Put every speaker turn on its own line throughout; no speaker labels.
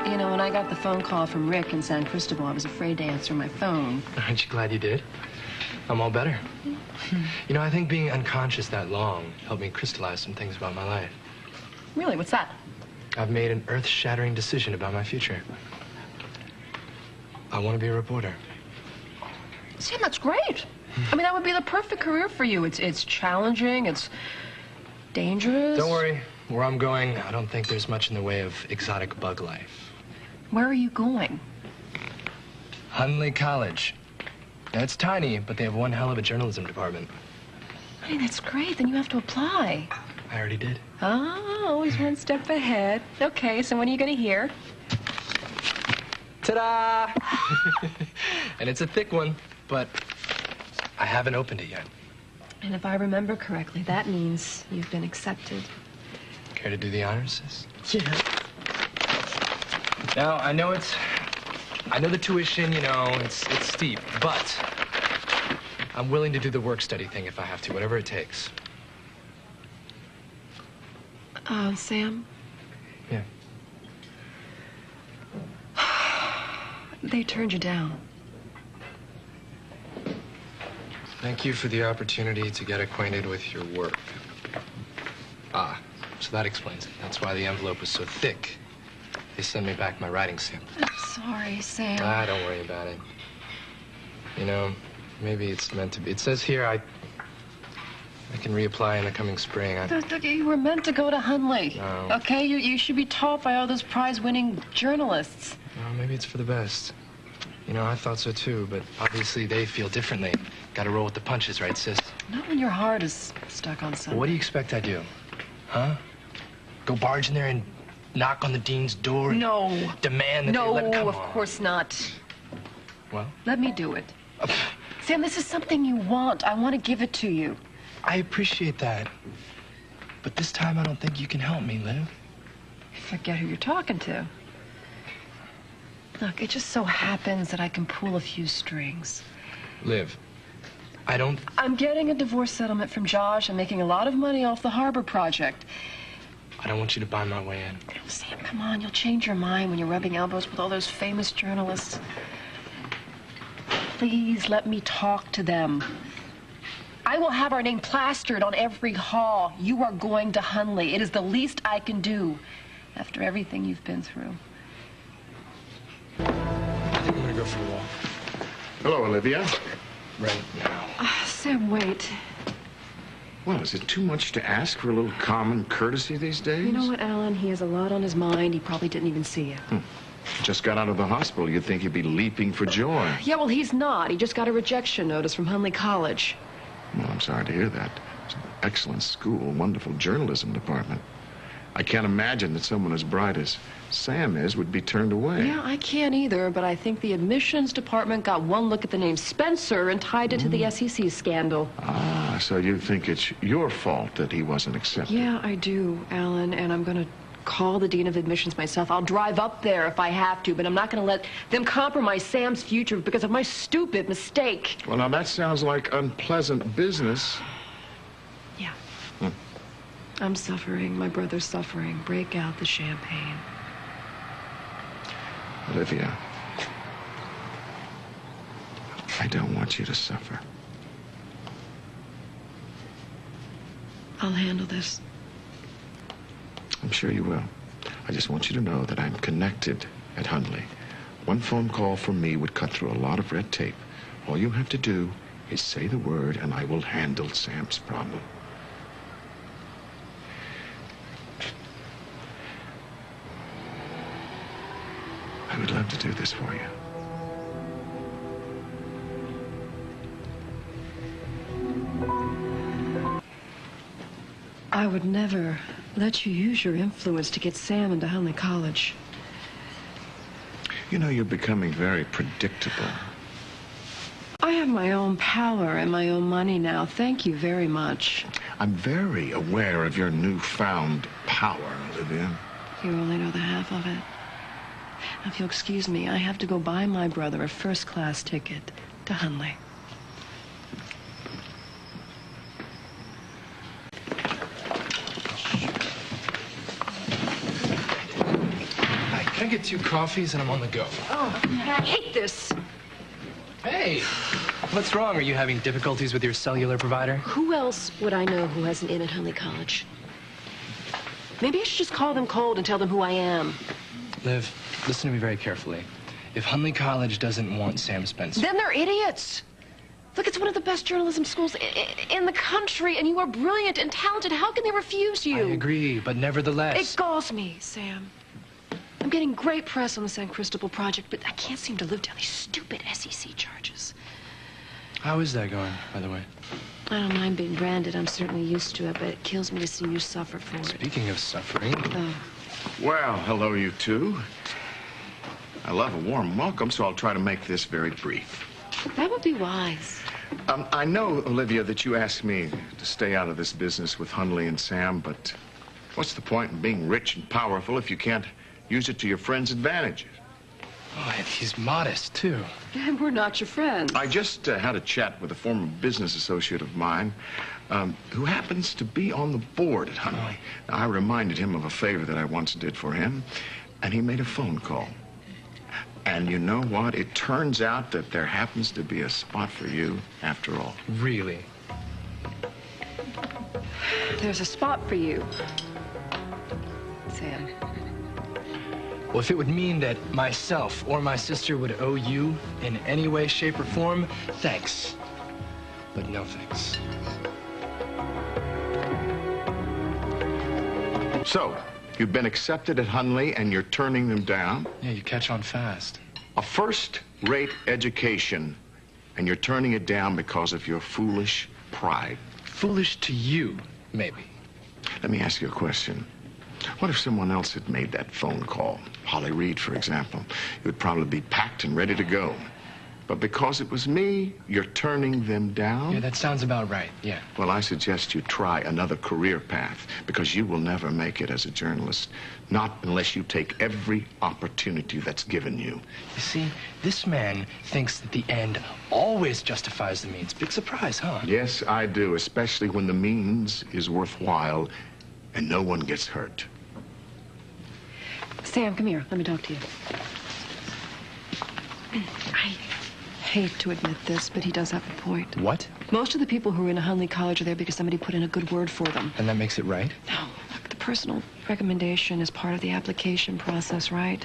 You know, when I got the phone call from Rick in San Cristobal, I was afraid to answer my phone.
Aren't you glad you did? I'm all better. You know, I think being unconscious that long helped me crystallize some things about my life.
Really? What's that?
I've made an earth-shattering decision about my future. I want to be a reporter.
Sam, that's great. I mean, that would be the perfect career for you. It's challenging, it's dangerous.
Don't worry. Where I'm going, I don't think there's much in the way of exotic bug life.
Where are you going?
Huntley College. Now, it's tiny, but they have one hell of a journalism department.
I mean, that's great. Then you have to apply.
I already did.
Oh, always one step ahead. Okay, so when are you going to hear?
Ta-da! And it's a thick one, but I haven't opened it yet.
And if I remember correctly, that means you've been accepted.
Care to do the honors, sis?
Yeah.
Now, I know the tuition, you know, it's steep, but I'm willing to do the work study thing if I have to, whatever it takes.
Sam?
Yeah.
They turned you down.
Thank you for the opportunity to get acquainted with your work. Ah, so that explains it. That's why the envelope was so thick. They sent me back my writing sample.
I'm sorry, Sam.
Don't worry about it. You know, maybe it's meant to be. It says here I can reapply in the coming spring.
You were meant to go to Huntley.
No.
Okay, you should be taught by all those prize-winning journalists.
Well, maybe it's for the best. You know, I thought so too, but obviously they feel differently. Gotta roll with the punches, right, sis?
Not when your heart is stuck on something.
Well, what do you expect I do? Huh? Go barge in there and knock on the dean's door and demand that they let him come
No, of
on?
course not.
Well?
Let me do it. Sam, this is something you want. I want to give it to you.
I appreciate that. But this time I don't think you can help me, Liv.
Forget who you're talking to. Look, it just so happens that I can pull a few strings.
Liv, I don't...
I'm getting a divorce settlement from Josh. I'm making a lot of money off the harbor project.
I don't want you to buy my way in.
Oh, Sam, come on. You'll change your mind when you're rubbing elbows with all those famous journalists. Please let me talk to them. I will have our name plastered on every hall. You are going to Huntley. It is the least I can do after everything you've been through.
I think I'm gonna go for a walk.
Hello, Olivia.
Right now.
Sam, wait.
Well, is it too much to ask for a little common courtesy these days?
You know what, Alan? He has a lot on his mind. He probably didn't even see you.
Just got out of the hospital. You'd think he'd be leaping for joy.
Yeah, well, he's not. He just got a rejection notice from Huntley College.
Well, I'm sorry to hear that. It's an excellent school, wonderful journalism department. I can't imagine that someone as bright as Sam is would be turned away.
Yeah, I can't either, but I think the admissions department got one look at the name Spencer and tied it to the SEC scandal.
Ah, so you think it's your fault that he wasn't accepted?
Yeah, I do, Alan, and I'm going to call the dean of admissions myself. I'll drive up there if I have to, but I'm not going to let them compromise Sam's future because of my stupid mistake.
Well, now that sounds like unpleasant business.
Yeah. I'm suffering. My brother's suffering. Break out the champagne.
Olivia, I don't want you to suffer.
I'll handle this.
I'm sure you will. I just want you to know that I'm connected at Huntley. One phone call from me would cut through a lot of red tape. All you have to do is say the word, and I will handle Sam's problem. I would love to do this for you.
I would never let you use your influence to get Sam into Huntley College.
You know, you're becoming very predictable.
I have my own power and my own money now. Thank you very much.
I'm very aware of your newfound power, Olivia.
You only know the half of it. Now, if you'll excuse me, I have to go buy my brother a first-class ticket to Huntley.
Can I get 2 coffees and I'm on the go.
Oh, I hate this.
Hey, what's wrong? Are you having difficulties with your cellular provider?
Who else would I know who has an in at Huntley College? Maybe I should just call them cold and tell them who I am.
Liv, listen to me very carefully. If Huntley College doesn't want Sam Spencer...
Then they're idiots. Look, it's one of the best journalism schools in the country, and you are brilliant and talented. How can they refuse you?
I agree, but nevertheless...
It galls me, Sam. I'm getting great press on the San Cristobal project, but I can't seem to live down these stupid SEC charges.
How is that going, by the way?
I don't mind being branded. I'm certainly used to it, but it kills me to see you suffer for it.
Speaking of suffering...
Well, hello, you two. I love a warm welcome, so I'll try to make this very brief.
That would be wise.
I know, Olivia, that you asked me to stay out of this business with Huntley and Sam, but what's the point in being rich and powerful if you can't use it to your friend's advantage?
Oh, and he's modest, too.
And we're not your friends.
I just had a chat with a former business associate of mine who happens to be on the board at Huntley. Now, I reminded him of a favor that I once did for him, and he made a phone call. And you know what? It turns out that there happens to be a spot for you after all.
Really?
There's a spot for you, Sam.
Well, if it would mean that myself or my sister would owe you in any way, shape, or form, thanks. But no thanks.
So, you've been accepted at Huntley and you're turning them down?
Yeah, you catch on fast.
A first-rate education, and you're turning it down because of your foolish pride.
Foolish to you, maybe.
Let me ask you a question. What if someone else had made that phone call? Holly Reed, for example. You would probably be packed and ready to go. But because it was me, you're turning them down?
Yeah, that sounds about right, yeah.
Well, I suggest you try another career path, because you will never make it as a journalist. Not unless you take every opportunity that's given you.
You see, this man thinks that the end always justifies the means. Big surprise, huh?
Yes, I do, especially when the means is worthwhile and no one gets hurt.
Sam, come here. Let me talk to you. I hate to admit this, but he does have a point.
What?
Most of the people who are in a Huntley College are there because somebody put in a good word for them.
And that makes it right?
No, look, the personal recommendation is part of the application process, right?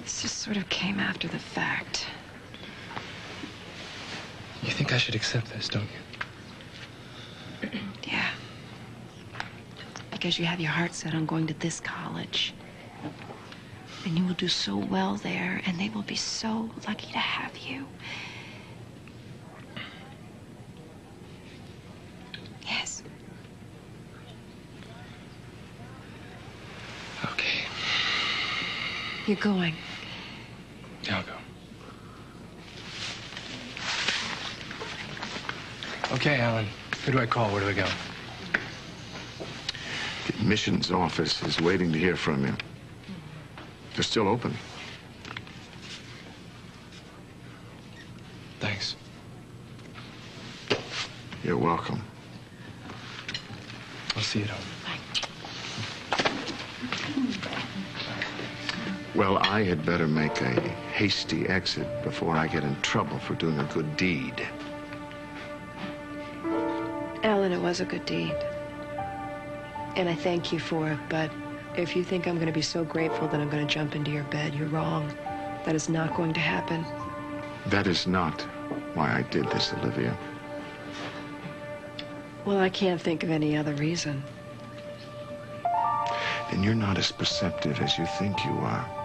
This just sort of came after the fact.
You think I should accept this, don't you?
Yeah. Because you have your heart set on going to this college. And you will do so well there, and they will be so lucky to have you. Yes.
Okay.
You're going.
I'll go. Okay, Alan. Who do I call? Where do I go?
The admissions office is waiting to hear from you. They're still open.
Thanks.
You're welcome.
I'll see you at home.
Well, I had better make a hasty exit before I get in trouble for doing a good deed.
Alan, it was a good deed. And I thank you for it, but if you think I'm going to be so grateful that I'm going to jump into your bed, you're wrong. That is not going to happen.
That is not why I did this, Olivia.
Well, I can't think of any other reason.
Then you're not as perceptive as you think you are.